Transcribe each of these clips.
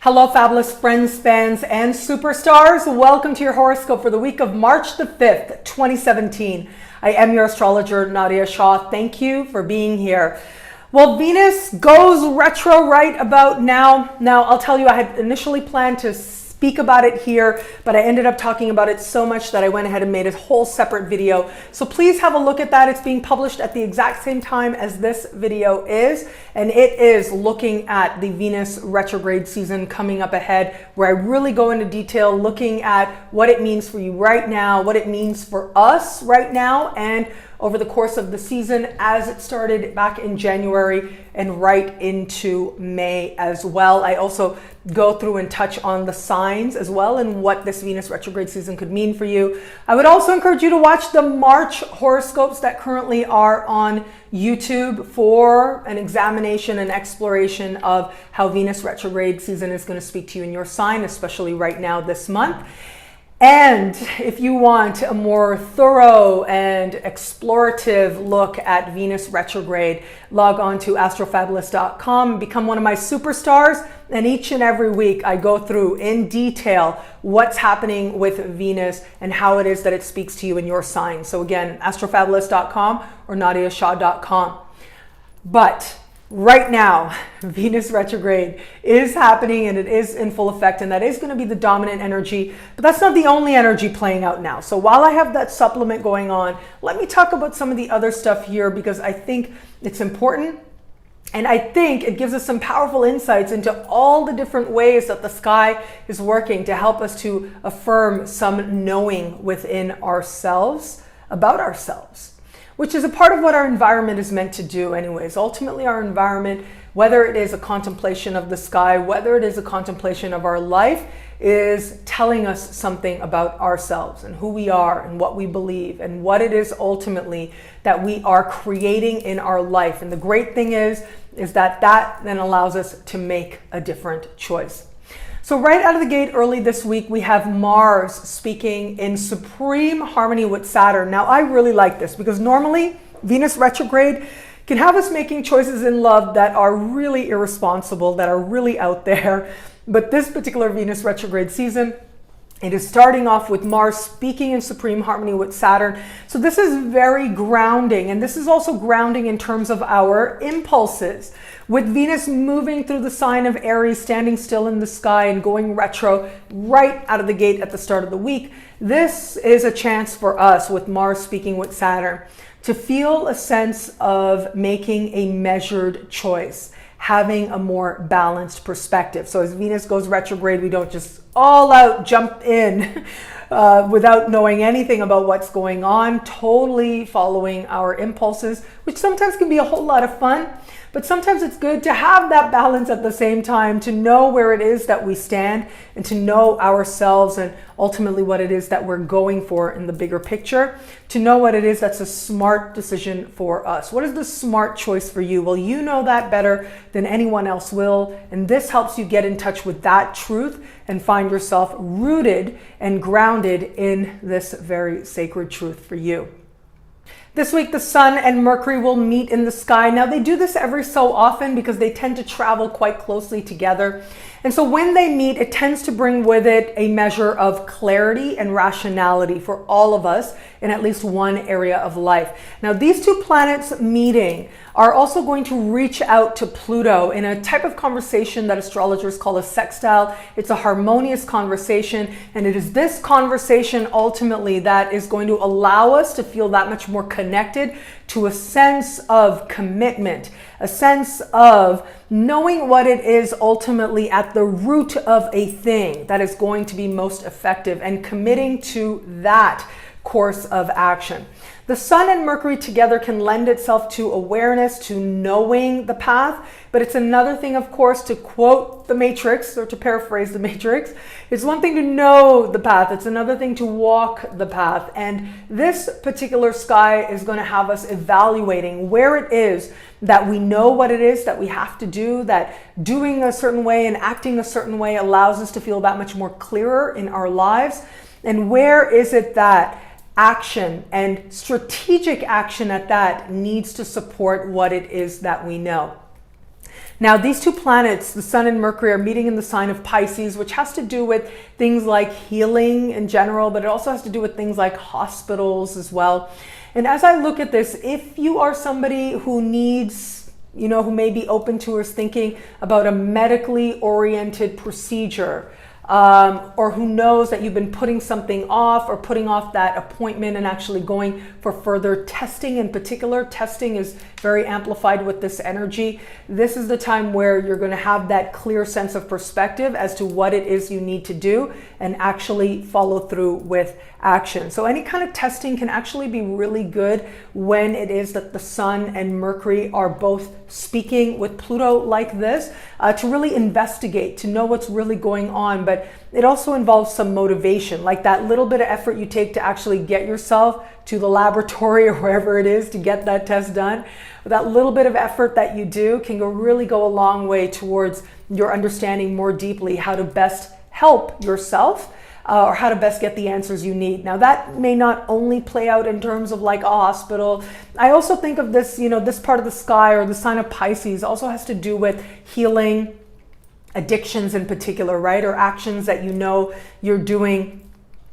Hello, fabulous friends, fans, and superstars. Welcome to your horoscope for the week of March the 5th, 2017. I am your astrologer, Nadiya Shah. Thank you for being here. Well, Venus goes retro right about now. Now, I'll tell you, I had initially planned to speak about it here, but I ended up talking about it so much that I went ahead and made a whole separate video. So please have a look at that. It's being published at the exact same time as this video is, and it is looking at the Venus retrograde season coming up ahead, where I really go into detail looking at what it means for you right now, what it means for us right now, and over the course of the season as it started back in January and right into May as well. I also go through and touch on the signs as well and what this Venus retrograde season could mean for you. I would also encourage you to watch the March horoscopes that currently are on YouTube for an examination and exploration of how Venus retrograde season is going to speak to you in your sign, especially right now this month. And if you want a more thorough and explorative look at Venus retrograde, log on to astrofabulous.com, become one of my superstars, and each and every week I go through in detail what's happening with Venus and how it is that it speaks to you in your sign. So again, astrofabulous.com or nadiyashah.com. But right now, Venus retrograde is happening and it is in full effect, and that is going to be the dominant energy, but that's not the only energy playing out now. So while I have that supplement going on, let me talk about some of the other stuff here because I think it's important. And I think it gives us some powerful insights into all the different ways that the sky is working to help us to affirm some knowing within ourselves about ourselves, which is a part of what our environment is meant to do anyways. Ultimately, our environment, whether it is a contemplation of the sky, whether it is a contemplation of our life, is telling us something about ourselves and who we are and what we believe and what it is ultimately that we are creating in our life. And the great thing is that then allows us to make a different choice. So right out of the gate early this week, we have Mars speaking in supreme harmony with Saturn. Now, I really like this because normally Venus retrograde can have us making choices in love that are really irresponsible, that are really out there. But this particular Venus retrograde season, it is starting off with Mars speaking in supreme harmony with Saturn. So this is very grounding, and this is also grounding in terms of our impulses. With Venus moving through the sign of Aries, standing still in the sky and going retro right out of the gate at the start of the week, this is a chance for us, with Mars speaking with Saturn, to feel a sense of making a measured choice, having a more balanced perspective. So as Venus goes retrograde, we don't just all out jump in without knowing anything about what's going on, totally following our impulses, which sometimes can be a whole lot of fun. But sometimes it's good to have that balance at the same time, to know where it is that we stand and to know ourselves and ultimately what it is that we're going for in the bigger picture, to know what it is that's a smart decision for us. What is the smart choice for you? Well, you know that better than anyone else will, and this helps you get in touch with that truth and find yourself rooted and grounded in this very sacred truth for you. This week, the Sun and Mercury will meet in the sky. Now, they do this every so often because they tend to travel quite closely together. And so when they meet, it tends to bring with it a measure of clarity and rationality for all of us in at least one area of life. Now, these two planets meeting are also going to reach out to Pluto in a type of conversation that astrologers call a sextile. It's a harmonious conversation, and it is this conversation ultimately that is going to allow us to feel that much more connected to a sense of commitment, a sense of knowing what it is ultimately at the root of a thing that is going to be most effective and committing to that course of action. The Sun and Mercury together can lend itself to awareness, to knowing the path, but it's another thing, of course, to quote the Matrix, or to paraphrase the Matrix. It's one thing to know the path, it's another thing to walk the path. And this particular sky is going to have us evaluating where it is that we know what it is that we have to do, that doing a certain way and acting a certain way allows us to feel that much more clearer in our lives. And where is it that action and strategic action at that needs to support what it is that we know. Now, these two planets, the Sun and Mercury, are meeting in the sign of Pisces, which has to do with things like healing in general, but it also has to do with things like hospitals as well. And as I look at this, if you are somebody who needs, who may be open to or is thinking about a medically oriented procedure, or who knows that you've been putting something off or putting off that appointment and actually going for further testing. In particular, testing is very amplified with this energy. This is the time where you're going to have that clear sense of perspective as to what it is you need to do and actually follow through with action. So any kind of testing can actually be really good when it is that the Sun and Mercury are both speaking with Pluto like this, to really investigate, to know what's really going on. But it also involves some motivation, like that little bit of effort you take to actually get yourself to the laboratory or wherever it is to get that test done. That little bit of effort that you do can really go a long way towards your understanding more deeply how to best help yourself, or how to best get the answers you need. Now, that may not only play out in terms of like a hospital. I also think of this, this part of the sky or the sign of Pisces also has to do with healing, addictions in particular, right? Or actions that you're doing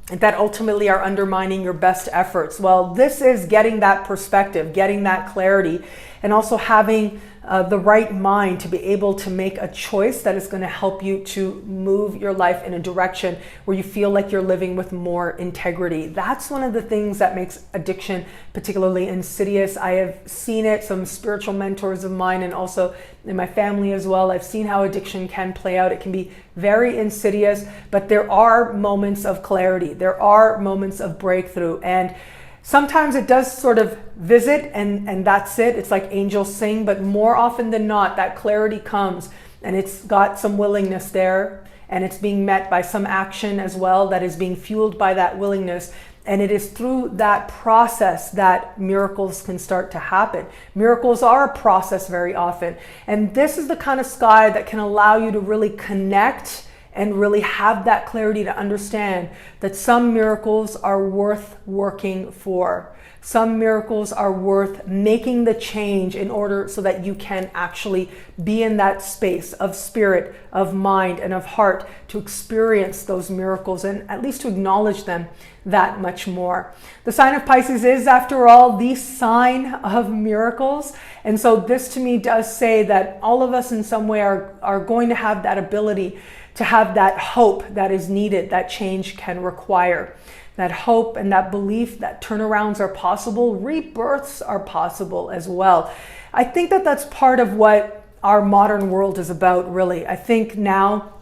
that ultimately are undermining your best efforts. Well, this is getting that perspective, getting that clarity, and also having the right mind to be able to make a choice that is going to help you to move your life in a direction where you feel like you're living with more integrity. That's one of the things that makes addiction particularly insidious. I have seen it, some spiritual mentors of mine, and also in my family as well. I've seen how addiction can play out. It can be very insidious, but there are moments of clarity. There are moments of breakthrough, and sometimes it does sort of visit and that's it. It's like angels sing, but more often than not, that clarity comes and it's got some willingness there, and it's being met by some action as well that is being fueled by that willingness. And it is through that process that miracles can start to happen. Miracles are a process very often. And this is the kind of sky that can allow you to really connect and really have that clarity to understand that some miracles are worth working for. Some miracles are worth making the change in order so that you can actually be in that space of spirit, of mind, and of heart to experience those miracles and at least to acknowledge them that much more. The sign of Pisces is, after all, the sign of miracles. And so this to me does say that all of us in some way are going to have that ability to have that hope that is needed, that change can require. That hope and that belief that turnarounds are possible, rebirths are possible as well. I think that that's part of what our modern world is about, really. I think now,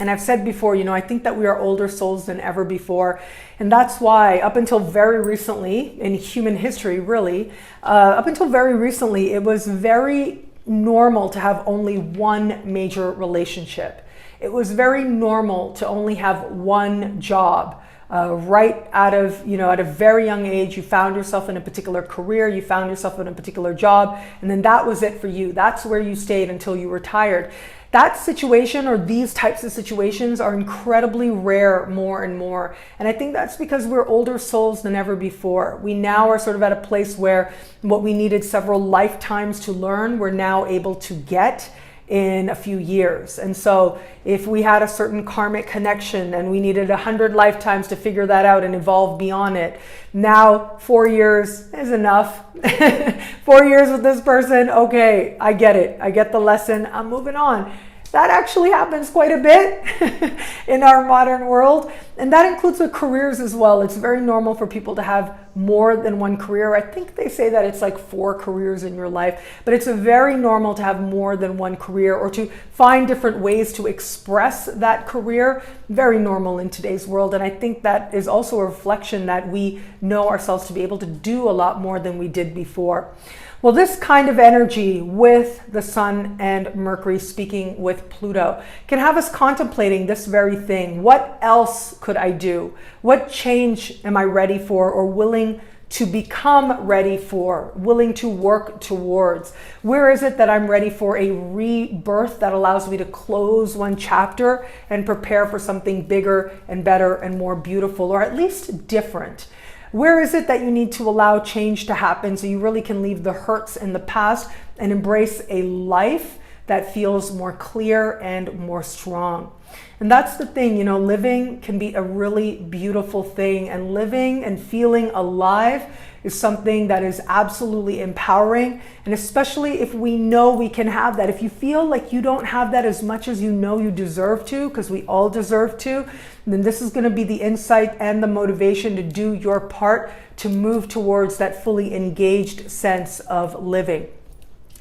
and I've said before, I think that we are older souls than ever before. And that's why up until very recently in human history, really, up until very recently, it was very normal to have only one major relationship. It was very normal to only have one job. Right out of, at a very young age, you found yourself in a particular career, you found yourself in a particular job, and then that was it for you. That's where you stayed until you retired. That situation, or these types of situations, are incredibly rare more and more. And I think that's because we're older souls than ever before. We now are sort of at a place where what we needed several lifetimes to learn, we're now able to get in a few years. And so if we had a certain karmic connection and we needed 100 lifetimes to figure that out and evolve beyond it, now 4 years is enough. 4 years with this person, okay, I get it. I get the lesson. I'm moving on. That actually happens quite a bit in our modern world. And that includes with careers as well. It's very normal for people to have more than one career. I think they say that it's like 4 careers in your life, but it's very normal to have more than one career or to find different ways to express that career. Very normal in today's world. And I think that is also a reflection that we know ourselves to be able to do a lot more than we did before. Well, this kind of energy with the Sun and Mercury speaking with Pluto can have us contemplating this very thing. What else could I do? What change am I ready for or willing to become ready for, willing to work towards? Where is it that I'm ready for a rebirth that allows me to close one chapter and prepare for something bigger and better and more beautiful, or at least different? Where is it that you need to allow change to happen so you really can leave the hurts in the past and embrace a life that feels more clear and more strong. And that's the thing, you know, living can be a really beautiful thing, and living and feeling alive is something that is absolutely empowering. And especially if we know we can have that. If you feel like you don't have that as much as you know you deserve to, because we all deserve to, then this is going to be the insight and the motivation to do your part to move towards that fully engaged sense of living.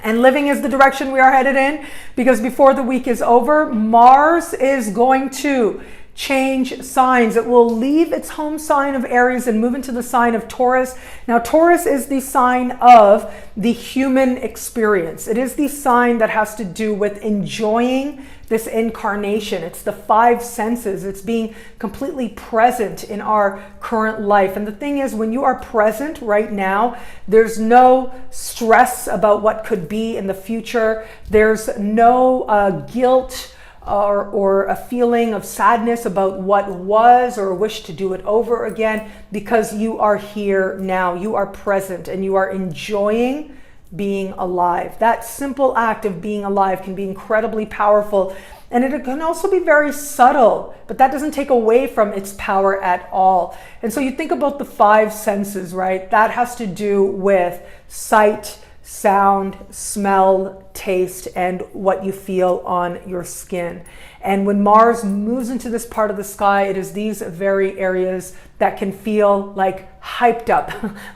And living is the direction we are headed in, because before the week is over, Mars is going to change signs. It will leave its home sign of Aries and move into the sign of Taurus. Now, Taurus is the sign of the human experience. It is the sign that has to do with enjoying this incarnation. It's the five senses. It's being completely present in our current life. And the thing is, when you are present right now, there's no stress about what could be in the future. There's no guilt or a feeling of sadness about what was, or a wish to do it over again, because you are here now. You are present and you are enjoying being alive. That simple act of being alive can be incredibly powerful, and it can also be very subtle, but that doesn't take away from its power at all. And so you think about the five senses, right? That has to do with sight, sound, smell, taste, and what you feel on your skin. And when Mars moves into this part of the sky, it is these very areas that can feel like hyped up,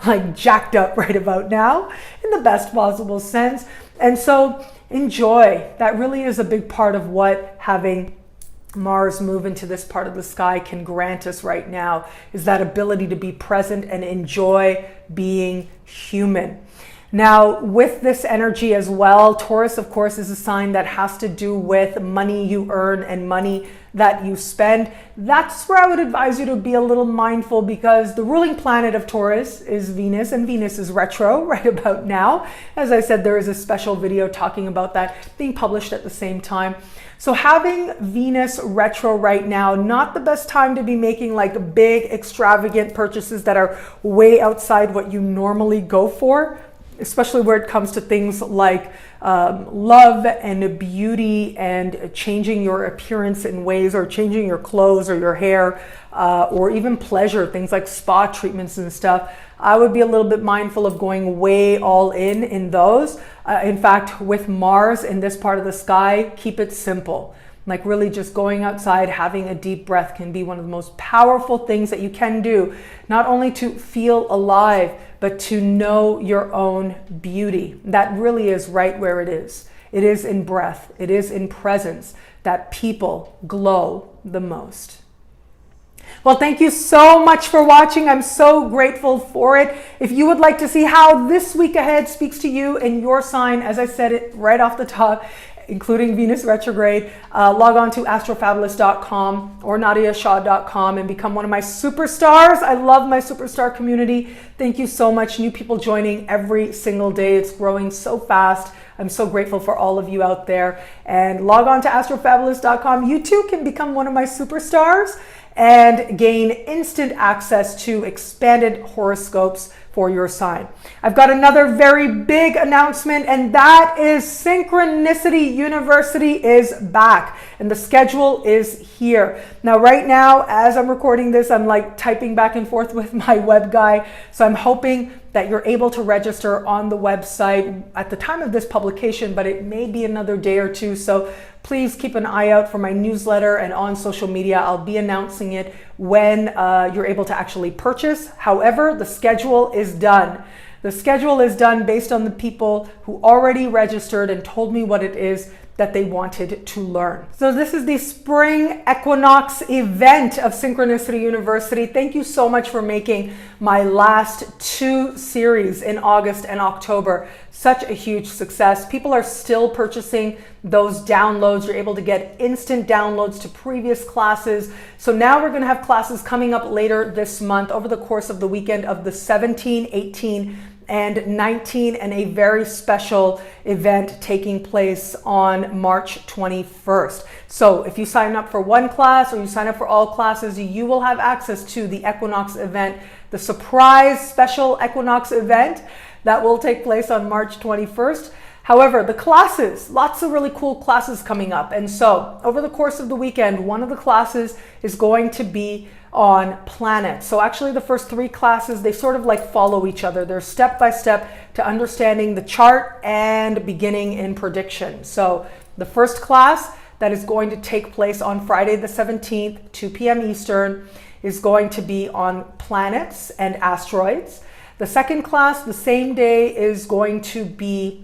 like jacked up right about now, in the best possible sense. And so enjoy. That really is a big part of what having Mars move into this part of the sky can grant us right now, is that ability to be present and enjoy being human. Now, with this energy as well, Taurus, of course, is a sign that has to do with money you earn and money that you spend. That's where I would advise you to be a little mindful, because the ruling planet of Taurus is Venus, and Venus is retro right about now. As I said, there is a special video talking about that being published at the same time. So having Venus retro right now, not the best time to be making like big extravagant purchases that are way outside what you normally go for, especially where it comes to things like love and beauty and changing your appearance in ways, or changing your clothes or your hair, or even pleasure, things like spa treatments and stuff. I would be a little bit mindful of going way all in those. In fact, with Mars in this part of the sky, keep it simple. Like really just going outside, having a deep breath can be one of the most powerful things that you can do, not only to feel alive, but to know your own beauty. That really is right where it is. It is in breath, it is in presence that people glow the most. Well, thank you so much for watching. I'm so grateful for it. If you would like to see how this week ahead speaks to you and your sign, as I said it right off the top, including Venus retrograde, log on to astrofabulous.com or nadiyashah.com and become one of my superstars. I love my superstar community. Thank you so much. New people joining every single day. It's growing so fast. I'm so grateful for all of you out there. And log on to astrofabulous.com. You too can become one of my superstars and gain instant access to expanded horoscopes for your sign. I've got another very big announcement, and that is Synchronicity University is back, and the schedule is here. Now, right now, as I'm recording this, I'm like typing back and forth with my web guy, so I'm hoping that you're able to register on the website at the time of this publication, but it may be another day or two, so please keep an eye out for my newsletter and on social media. I'll be announcing it when you're able to actually purchase. However, the schedule is done. The schedule is done based on the people who already registered and told me what it is that they wanted to learn. So this is the spring equinox event of Synchronicity University. Thank you so much for making my last two series in August and October such a huge success. People are still purchasing those downloads. You're able to get instant downloads to previous classes. So now we're gonna have classes coming up later this month over the course of the weekend of the 17, 18, and 19, and a very special event taking place on March 21st. So if you sign up for one class or you sign up for all classes, you will have access to the equinox event, the surprise special equinox event that will take place on March 21st. However, the classes, lots of really cool classes coming up. And so over the course of the weekend, one of the classes is going to be on planets. So actually the first 3 classes, they sort of like follow each other. They're step by step to understanding the chart and beginning in prediction. So the first class that is going to take place on Friday the 17th, 2 p.m. Eastern, is going to be on planets and asteroids. The second class, the same day, is going to be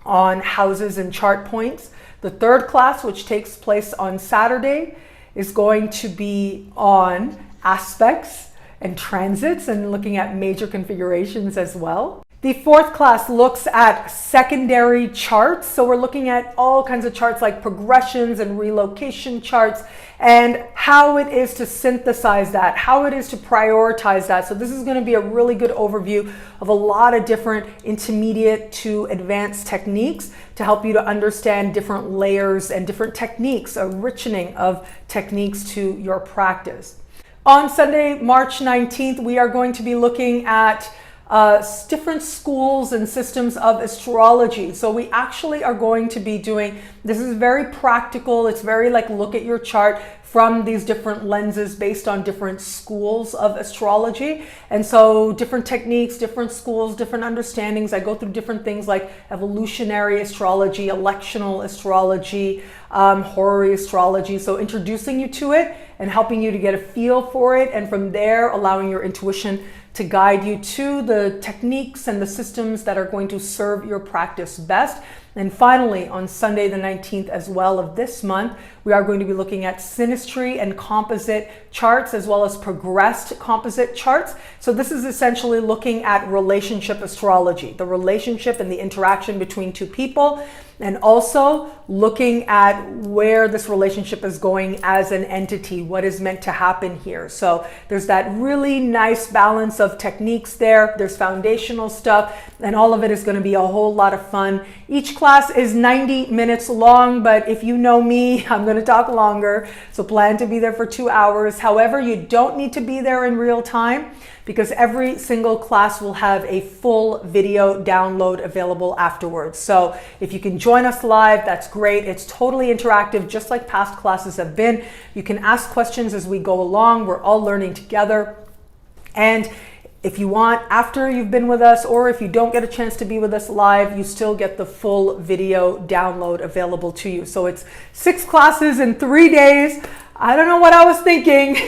on houses and chart points. The third class, which takes place on Saturday, is going to be on aspects and transits and looking at major configurations as well. The fourth class looks at secondary charts. So we're looking at all kinds of charts like progressions and relocation charts and how it is to synthesize that, how it is to prioritize that. So this is going to be a really good overview of a lot of different intermediate to advanced techniques to help you to understand different layers and different techniques, a richening of techniques to your practice. On Sunday, March 19th, we are going to be looking at different schools and systems of astrology. So we actually are going to be doing, this is very practical. It's very like look at your chart from these different lenses based on different schools of astrology. And so different techniques, different schools, different understandings. I go through different things like evolutionary astrology, electional astrology, horary astrology. So introducing you to it and helping you to get a feel for it. And from there, allowing your intuition to guide you to the techniques and the systems that are going to serve your practice best. And finally, on Sunday the 19th as well of this month, we are going to be looking at synastry and composite charts as well as progressed composite charts. So this is essentially looking at relationship astrology, the relationship and the interaction between two people, and also looking at where this relationship is going as an entity, what is meant to happen here. So there's that really nice balance of techniques there. There's foundational stuff, and all of it is going to be a whole lot of fun. Each class is 90 minutes long, but if you know me, I'm going to talk longer. So plan to be there for 2 hours. However, you don't need to be there in real time, because every single class will have a full video download available afterwards. So if you can join us live, that's great. It's totally interactive, just like past classes have been. You can ask questions as we go along. We're all learning together. And if you want, after you've been with us, or if you don't get a chance to be with us live, you still get the full video download available to you. So it's 6 classes in 3 days. I don't know what I was thinking.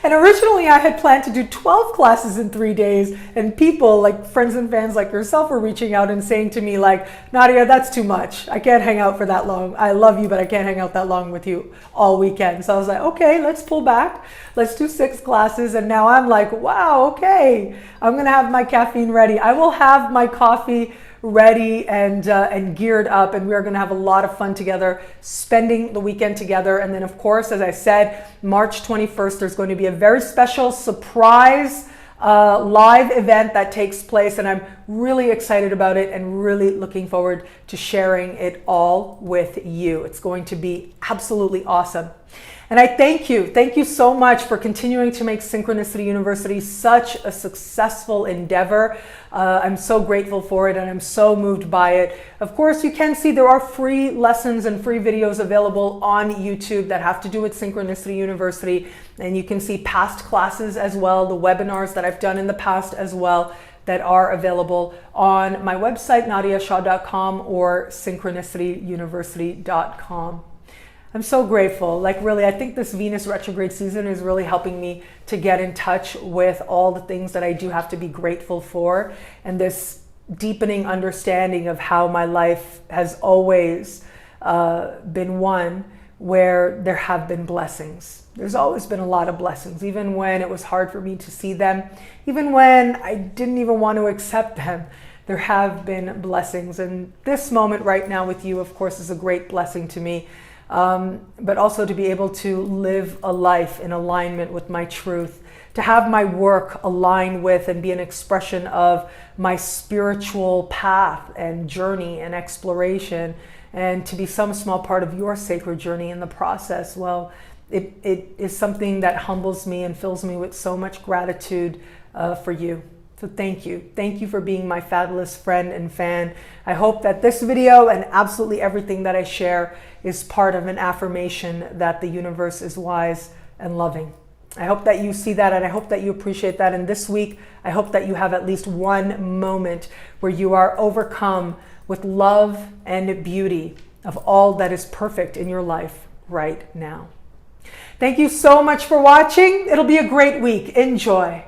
And originally I had planned to do 12 classes in 3 days, and people like friends and fans like yourself were reaching out and saying to me like, Nadiya, that's too much. I can't hang out for that long. I love you, but I can't hang out that long with you all weekend. So I was like, okay, let's pull back. Let's do 6 classes. And now I'm like, wow, okay. I'm gonna have my caffeine ready. I will have my coffee ready and geared up, and we're going to have a lot of fun together, spending the weekend together. And then of course, as I said, March 21st, there's going to be a very special surprise live event that takes place, and I'm really excited about it and really looking forward to sharing it all with you. It's going to be absolutely awesome. And I thank you so much for continuing to make Synchronicity University such a successful endeavor. I'm so grateful for it, and I'm so moved by it. Of course, you can see there are free lessons and free videos available on YouTube that have to do with Synchronicity University. And you can see past classes as well, the webinars that I've done in the past as well, that are available on my website, nadiyashah.com or synchronicityuniversity.com. I'm so grateful. Like really, I think this Venus retrograde season is really helping me to get in touch with all the things that I do have to be grateful for, and this deepening understanding of how my life has always been one where there have been blessings. There's always been a lot of blessings, even when it was hard for me to see them, even when I didn't even want to accept them. There have been blessings, and this moment right now with you, of course, is a great blessing to me. But also to be able to live a life in alignment with my truth, to have my work align with and be an expression of my spiritual path and journey and exploration, and to be some small part of your sacred journey in the process. Well, it is something that humbles me and fills me with so much gratitude for you. So thank you. Thank you for being my fabulous friend and fan. I hope that this video and absolutely everything that I share is part of an affirmation that the universe is wise and loving. I hope that you see that, and I hope that you appreciate that. And this week, I hope that you have at least one moment where you are overcome with love and beauty of all that is perfect in your life right now. Thank you so much for watching. It'll be a great week. Enjoy.